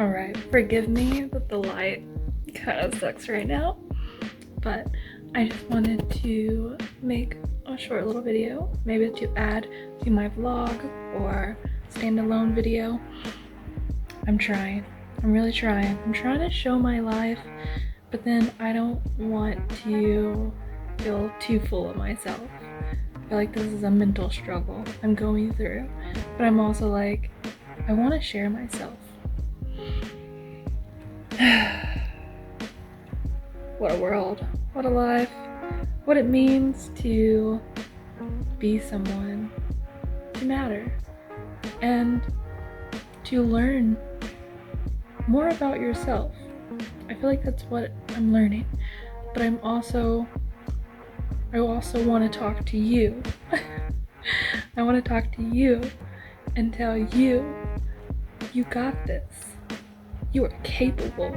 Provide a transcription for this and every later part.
Alright, forgive me that the light kind of sucks right now, but I just wanted to make a short little video, maybe to add to my vlog or standalone video. I'm really trying. I'm trying to show my life, but then I don't want to feel too full of myself. I feel like this is a mental struggle I'm going through, but I'm also like, I want to share myself. What a world, what a life, what it means to be someone, to matter, and to learn more about yourself. I feel like that's what I'm learning, but I also want to talk to you. I want to talk to you and tell you, you got this. You are capable.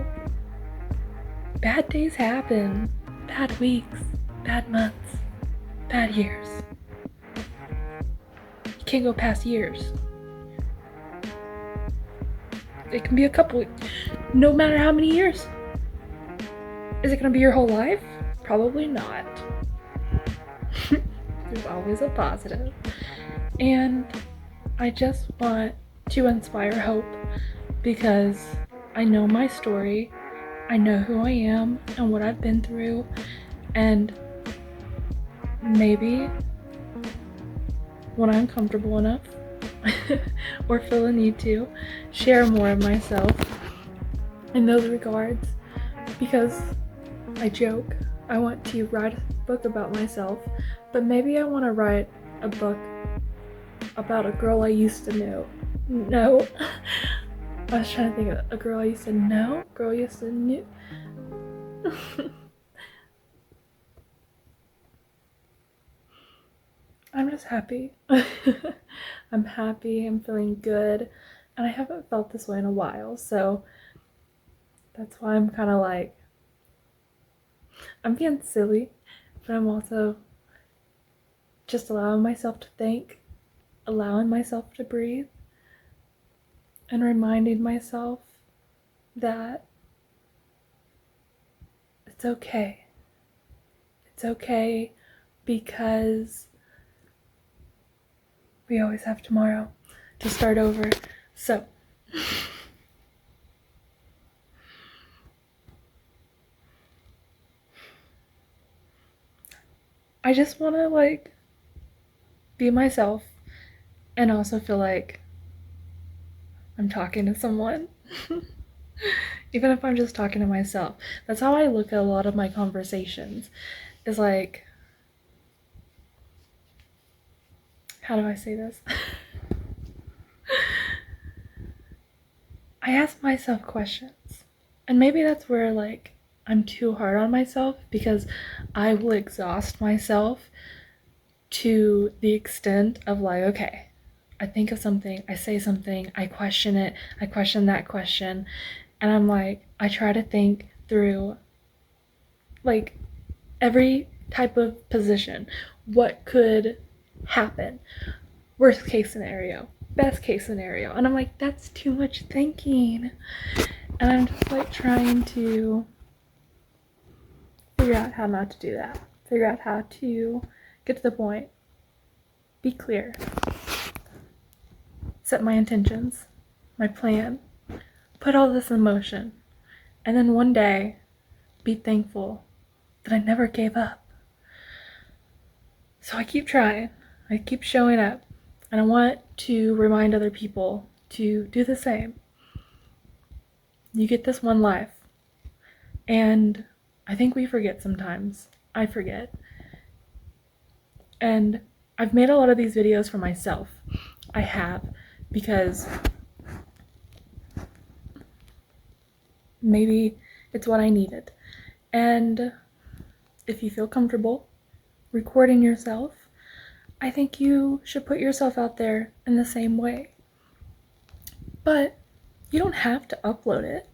Bad days happen, bad weeks, bad months, bad years. You can't go past years. It can be a couple, no matter how many years. Is it gonna be your whole life? Probably not. There's always a positive. And I just want to inspire hope because I know my story, I know who I am and what I've been through, and maybe when I'm comfortable enough or feel a need to share more of myself in those regards, because I joke, I want to write a book about myself, but maybe I want to write a book about a girl I used to know. I was trying to think of a girl I used to know, girl I used to knew. I'm just happy. I'm happy, I'm feeling good, and I haven't felt this way in a while, so that's why I'm kind of like, I'm being silly, but I'm also just allowing myself to think, allowing myself to breathe, and reminding myself that it's okay. It's okay because we always have tomorrow to start over. So I just want to like be myself and also feel like I'm talking to someone. Even if I'm just talking to myself. That's how I look at a lot of my conversations. Is like, how do I say this? I ask myself questions. And maybe that's where like I'm too hard on myself, because I will exhaust myself to the extent of like, okay, I think of something, I say something, I question it, I question that question, and I'm like, I try to think through like every type of position. What could happen? Worst case scenario, best case scenario. And I'm like, that's too much thinking. And I'm just like trying to figure out how not to do that. Figure out how to get to the point. Be clear. Set my intentions, my plan. Put all this in motion. And then one day, be thankful that I never gave up. So I keep trying. I keep showing up. And I want to remind other people to do the same. You get this one life. And I think we forget sometimes. I forget. And I've made a lot of these videos for myself. I have, because maybe it's what I needed. And if you feel comfortable recording yourself, I think you should put yourself out there in the same way. But you don't have to upload it.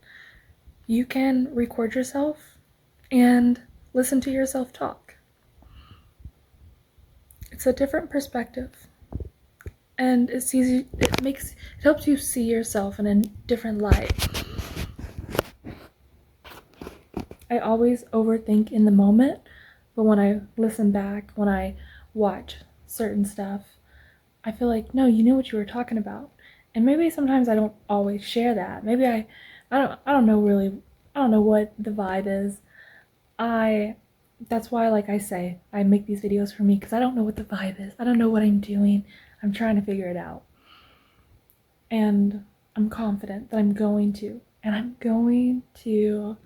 You can record yourself and listen to yourself talk. It's a different perspective. And it helps you see yourself in a different light. I always overthink in the moment, but when I listen back, when I watch certain stuff, I feel like, no, you knew what you were talking about. And maybe sometimes I don't always share that. Maybe I don't know really, I don't know what the vibe is. That's why, like I say, I make these videos for me, because I don't know what the vibe is. I don't know what I'm doing. I'm trying to figure it out. And I'm confident that I'm going to. And I'm going to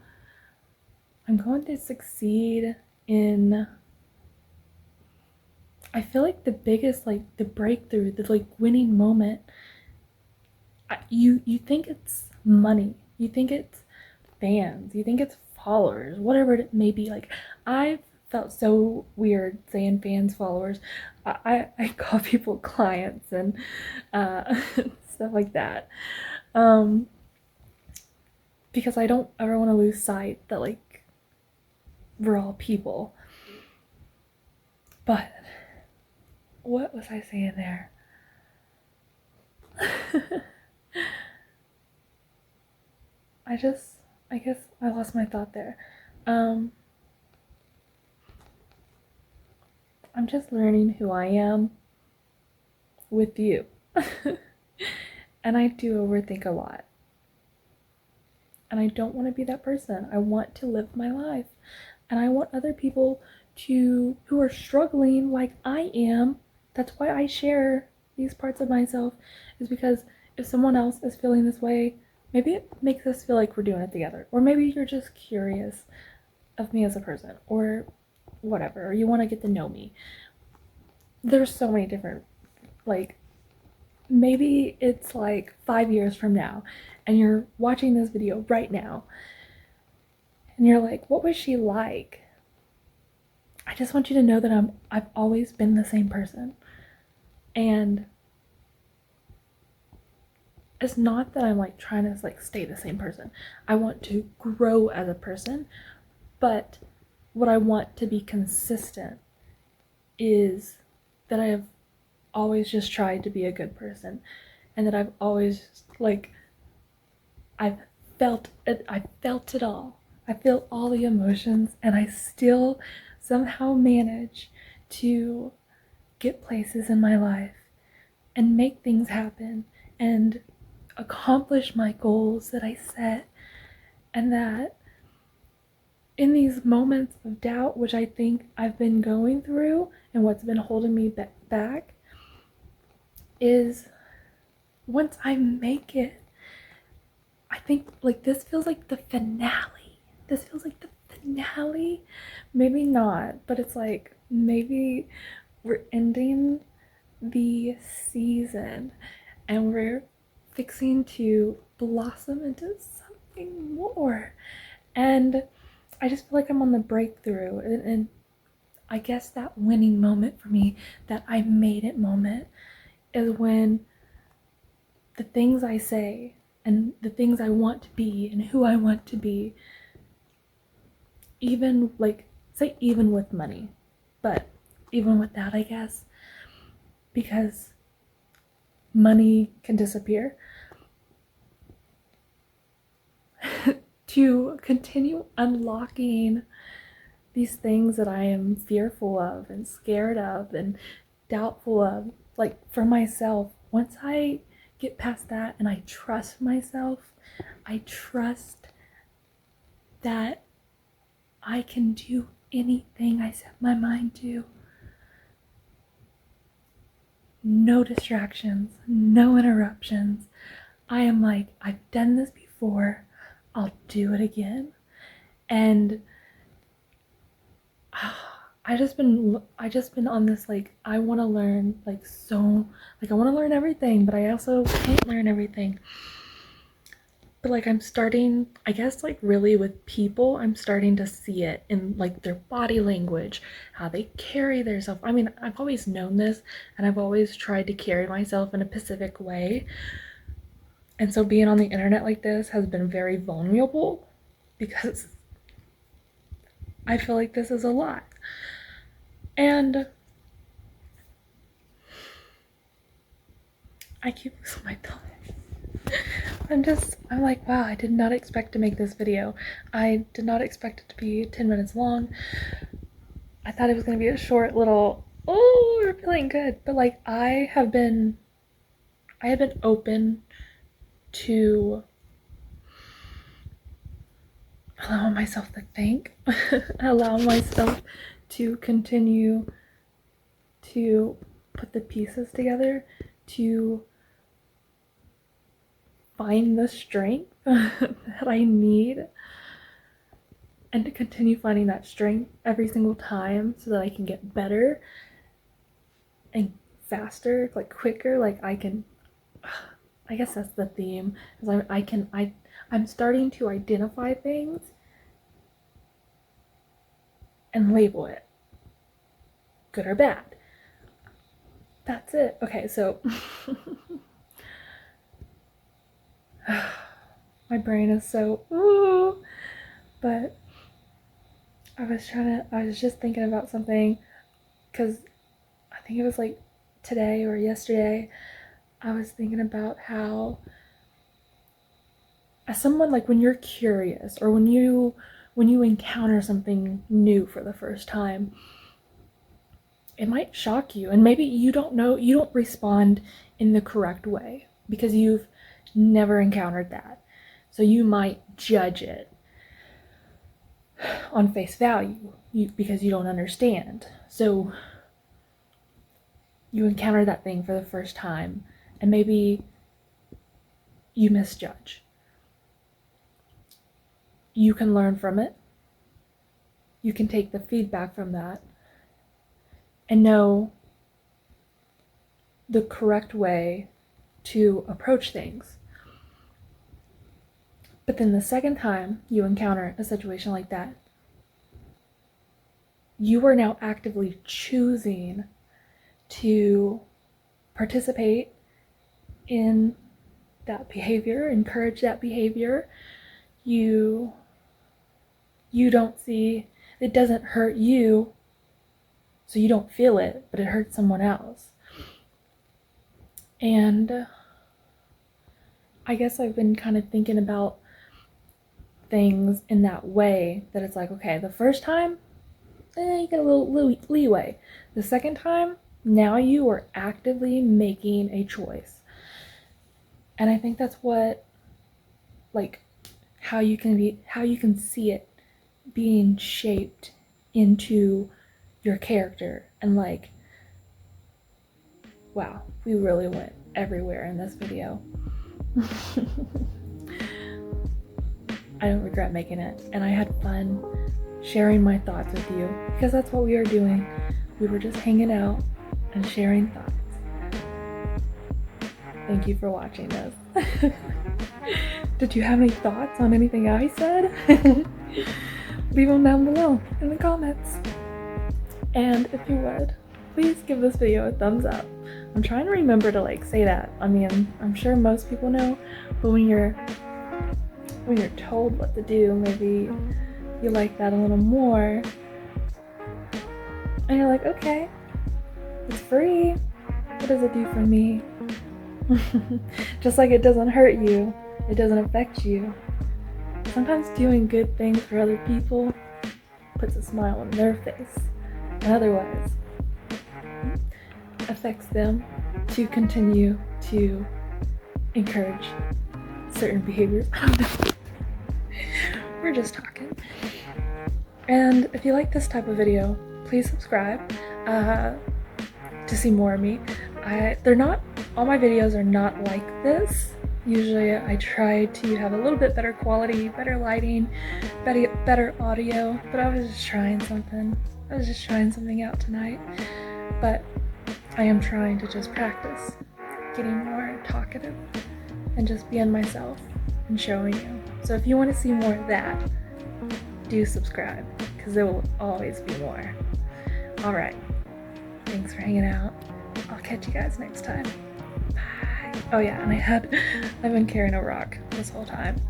succeed in, I feel like the biggest, like the breakthrough, the like winning moment, you think it's money, you think it's fans, you think it's followers, whatever it may be. Like, I've felt so weird saying fans, followers. I call people clients and stuff like that, because I don't ever want to lose sight that, like, we're all people. But what was I saying there? I guess I lost my thought there. I'm just learning who I am with you. And I do overthink a lot. And I don't want to be that person. I want to live my life. And I want other people who are struggling like I am. That's why I share these parts of myself, is because if someone else is feeling this way, maybe it makes us feel like we're doing it together. Or maybe you're just curious of me as a person, or whatever, or you want to get to know me. There's so many different, like, maybe it's like 5 years from now and you're watching this video right now and you're like, what was she like? I just want you to know that I've always been the same person. And it's not that I'm like trying to like stay the same person. I want to grow as a person, but what I want to be consistent is that I have always just tried to be a good person, and that I've always, like, I felt it all. I feel all the emotions, and I still somehow manage to get places in my life and make things happen and accomplish my goals that I set. And that in these moments of doubt, which I think I've been going through and what's been holding me back, is once I make it, I think, like, this feels like the finale. This feels like the finale. Maybe not, but it's like maybe we're ending the season and we're fixing to blossom into something more. And I just feel like I'm on the breakthrough, and I guess that winning moment for me, that I made it moment, is when the things I say and the things I want to be and who I want to be, even, like, say even with money, but even with that, I guess, because money can disappear, to continue unlocking these things that I am fearful of and scared of and doubtful of, like, for myself. Once I get past that and I trust myself, I trust that I can do anything I set my mind to. No distractions, no interruptions. I am like, I've done this before, I'll do it again. And I just been on this, like, I want to learn, like, so, like, I want to learn everything, but I also can't learn everything. But, like, I'm starting, I guess, like, really with people, I'm starting to see it in, like, their body language, how they carry themselves. I mean, I've always known this, and I've always tried to carry myself in a specific way. And so being on the internet like this has been very vulnerable, because I feel like this is a lot. And I keep losing my thought. I'm like, wow, I did not expect to make this video. I did not expect it to be 10 minutes long. I thought it was going to be a short little, oh, we're feeling good. But like, I have been open to allowing myself to think, allowing myself to continue to put the pieces together, to find the strength that I need, and to continue finding that strength every single time so that I can get better and faster, like quicker, like I guess that's the theme, is I'm starting to identify things and label it, good or bad. That's it. Okay, so my brain is so ooh, but I was just thinking about something, because I think it was like today or yesterday, I was thinking about how, as someone, like when you're curious or when you encounter something new for the first time, it might shock you, and maybe you don't respond in the correct way because you've never encountered that. So you might judge it on face value because you don't understand. So you encounter that thing for the first time and maybe you misjudge. You can learn from it. You can take the feedback from that and know the correct way to approach things. But then the second time you encounter a situation like that, you are now actively choosing to participate in that behavior, encourage that behavior. You don't see, it doesn't hurt you, so you don't feel it, but it hurts someone else. And I guess I've been kind of thinking about things in that way, that it's like, okay, the first time, you get a little leeway. The second time, now you are actively making a choice. And I think that's what, like, how you can see it being shaped into your character. And like, wow, we really went everywhere in this video. I don't regret making it, and I had fun sharing my thoughts with you, because that's what we are doing. We were just hanging out and sharing thoughts. Thank you for watching this. Did you have any thoughts on anything I said? Leave them down below in the comments. And if you would, please give this video a thumbs up. I'm trying to remember to like say that. I mean, I'm sure most people know, but when you're told what to do, maybe you like that a little more. And you're like, okay, it's free. What does it do for me? Just like it doesn't hurt you, it doesn't affect you. Sometimes doing good things for other people puts a smile on their face, and otherwise affects them to continue to encourage certain behaviors. I don't know. We're just talking. And if you like this type of video, please subscribe to see more of me. All my videos are not like this. Usually I try to have a little bit better quality, better lighting, better audio, but I was just trying something. I was just trying something out tonight. But I am trying to just practice getting more talkative and just being myself and showing you. So if you want to see more of that, do subscribe, because there will always be more. Alright, thanks for hanging out. I'll catch you guys next time. Bye. Oh yeah, and I've been carrying a rock this whole time.